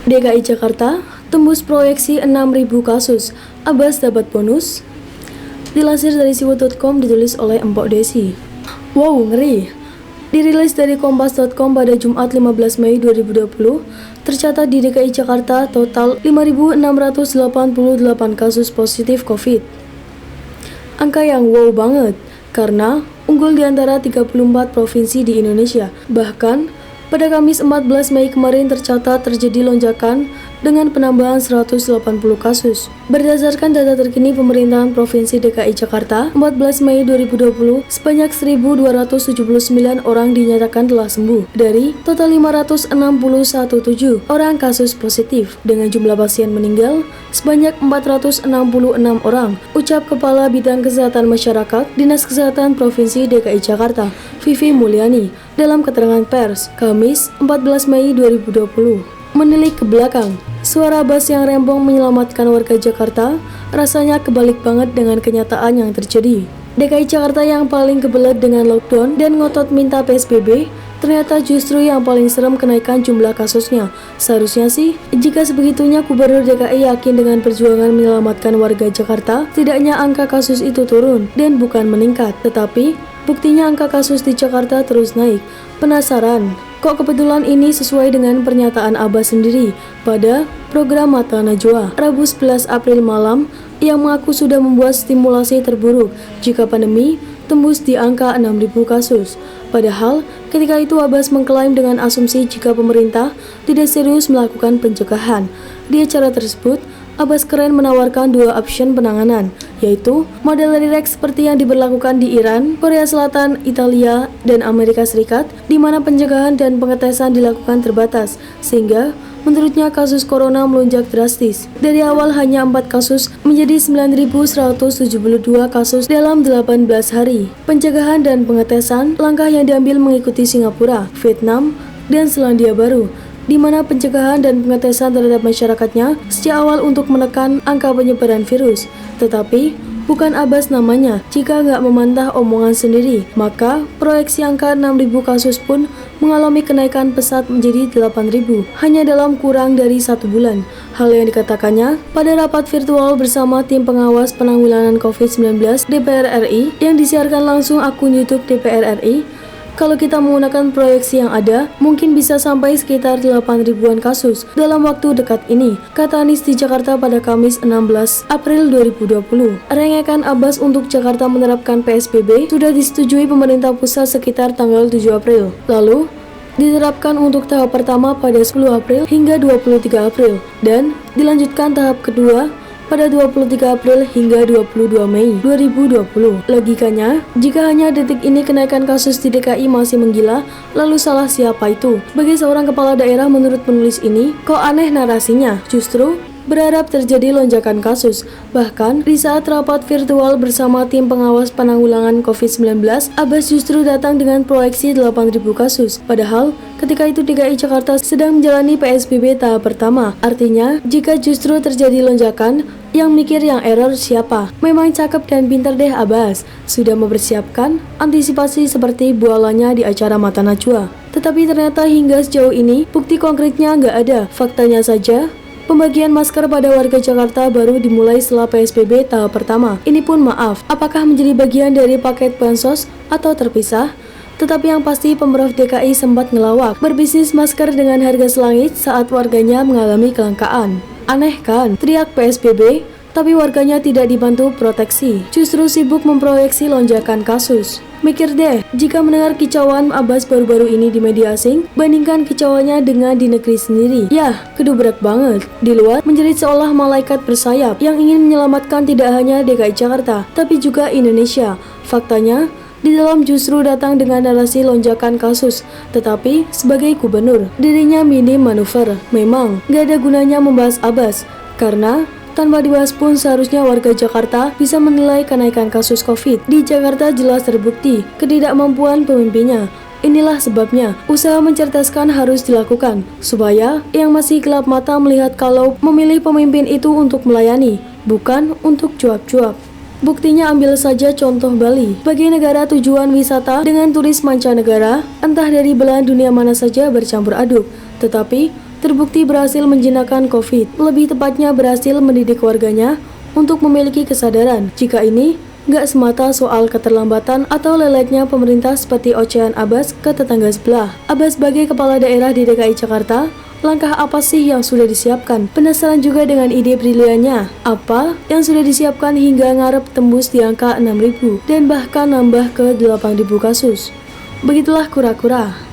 DKI Jakarta tembus proyeksi 6.000 kasus, Abbas dapat bonus. Dilansir dari siwot.com ditulis oleh Empok Desi. Wow, ngeri. Dirilis dari kompas.com pada Jumat 15 Mei 2020, tercatat di DKI Jakarta total 5.688 kasus positif COVID. Angka yang wow banget, karena unggul di antara 34 provinsi di Indonesia. Bahkan, pada Kamis 14 Mei kemarin tercatat terjadi lonjakan dengan penambahan 180 kasus. Berdasarkan data terkini pemerintahan Provinsi DKI Jakarta, 14 Mei 2020, sebanyak 1.279 orang dinyatakan telah sembuh dari total 561,7 orang kasus positif, dengan jumlah pasien meninggal sebanyak 466 orang, ucap Kepala Bidang Kesehatan Masyarakat Dinas Kesehatan Provinsi DKI Jakarta, Vivi Mulyani, dalam keterangan pers, Kamis 14 Mei 2020. Menilik ke belakang, suara Abbas yang rembong menyelamatkan warga Jakarta rasanya kebalik banget dengan kenyataan yang terjadi. DKI Jakarta yang paling kebelet dengan lockdown dan ngotot minta PSBB, ternyata justru yang paling serem kenaikan jumlah kasusnya. Seharusnya sih, jika sebegitunya Gubernur DKI yakin dengan perjuangan menyelamatkan warga Jakarta, tidaknya angka kasus itu turun dan bukan meningkat. Tetapi, buktinya angka kasus di Jakarta terus naik. Penasaran? Kok kebetulan ini sesuai dengan pernyataan Abbas sendiri pada program Mata Najwa Rabu 11 April malam yang mengaku sudah membuat stimulasi terburuk jika pandemi tembus di angka 6.000 kasus. Padahal ketika itu Abbas mengklaim dengan asumsi jika pemerintah tidak serius melakukan pencegahan. Di acara tersebut, Abbas keren menawarkan dua option penanganan, yaitu model relax seperti yang diberlakukan di Iran, Korea Selatan, Italia, dan Amerika Serikat, di mana pencegahan dan pengetesan dilakukan terbatas, sehingga menurutnya kasus corona melonjak drastis. Dari awal hanya 4 kasus menjadi 9.172 kasus dalam 18 hari. Pencegahan dan pengetesan, langkah yang diambil mengikuti Singapura, Vietnam, dan Selandia Baru, di mana pencegahan dan pengetesan terhadap masyarakatnya sejak awal untuk menekan angka penyebaran virus. Tetapi, bukan Abbas namanya. Jika nggak memantah omongan sendiri, maka proyeksi angka 6.000 kasus pun mengalami kenaikan pesat menjadi 8.000 hanya dalam kurang dari 1 bulan. Hal yang dikatakannya pada rapat virtual bersama tim pengawas penanggulangan COVID-19 DPR RI yang disiarkan langsung akun YouTube DPR RI. Kalau kita menggunakan proyeksi yang ada, mungkin bisa sampai sekitar 8.000-an kasus dalam waktu dekat ini, kata Anies di Jakarta pada Kamis 16 April 2020. Rengekan Abbas untuk Jakarta menerapkan PSBB sudah disetujui pemerintah pusat sekitar tanggal 7 April. Lalu, diterapkan untuk tahap pertama pada 10 April hingga 23 April, dan dilanjutkan tahap kedua pada 23 April hingga 22 Mei 2020. Logikanya, jika hanya detik ini kenaikan kasus di DKI masih menggila, lalu salah siapa itu? Bagi seorang kepala daerah menurut penulis ini, kok aneh narasinya? Justru berharap terjadi lonjakan kasus. Bahkan, di saat rapat virtual bersama tim pengawas penanggulangan COVID-19, Abbas justru datang dengan proyeksi 8.000 kasus. Padahal, ketika itu DKI Jakarta sedang menjalani PSBB tahap pertama. Artinya, jika justru terjadi lonjakan, yang mikir yang error siapa? Memang cakep dan pintar deh Abbas. Sudah mempersiapkan antisipasi seperti bualanya di acara Mata Najwa. Tetapi ternyata hingga sejauh ini, bukti konkretnya nggak ada. Faktanya saja, pembagian masker pada warga Jakarta baru dimulai setelah PSBB tahap pertama. Ini pun maaf, apakah menjadi bagian dari paket bansos atau terpisah? Tetapi yang pasti Pemprov DKI sempat ngelawak berbisnis masker dengan harga selangit saat warganya mengalami kelangkaan. Aneh kan, teriak PSBB, tapi warganya tidak dibantu proteksi, justru sibuk memproyeksi lonjakan kasus. Mikir deh, jika mendengar kicauan Abbas baru-baru ini di media asing, bandingkan kicauannya dengan di negeri sendiri. Yah, kedubrak banget. Di luar, menjerit seolah malaikat bersayap yang ingin menyelamatkan tidak hanya DKI Jakarta, tapi juga Indonesia. Faktanya, di dalam justru datang dengan narasi lonjakan kasus, tetapi sebagai gubernur, dirinya minim manuver. Memang, gak ada gunanya membahas Abbas, karena tanpa dibahas pun seharusnya warga Jakarta bisa menilai kenaikan kasus COVID. Di Jakarta jelas terbukti ketidakmampuan pemimpinnya. Inilah sebabnya, usaha mencerdaskan harus dilakukan, supaya yang masih gelap mata melihat kalau memilih pemimpin itu untuk melayani, bukan untuk cuap-cuap. Buktinya ambil saja contoh Bali, sebagai negara tujuan wisata dengan turis mancanegara, entah dari belahan dunia mana saja bercampur aduk. Tetapi, terbukti berhasil menjinakkan COVID. Lebih tepatnya berhasil mendidik warganya untuk memiliki kesadaran jika ini nggak semata soal keterlambatan atau leletnya pemerintah seperti ocehan Abbas ke tetangga sebelah. Abbas sebagai kepala daerah di DKI Jakarta, langkah apa sih yang sudah disiapkan? Penasaran juga dengan ide briliannya. Apa yang sudah disiapkan hingga ngarep tembus di angka 6.000 dan bahkan nambah ke 8.000 kasus? Begitulah kura-kura.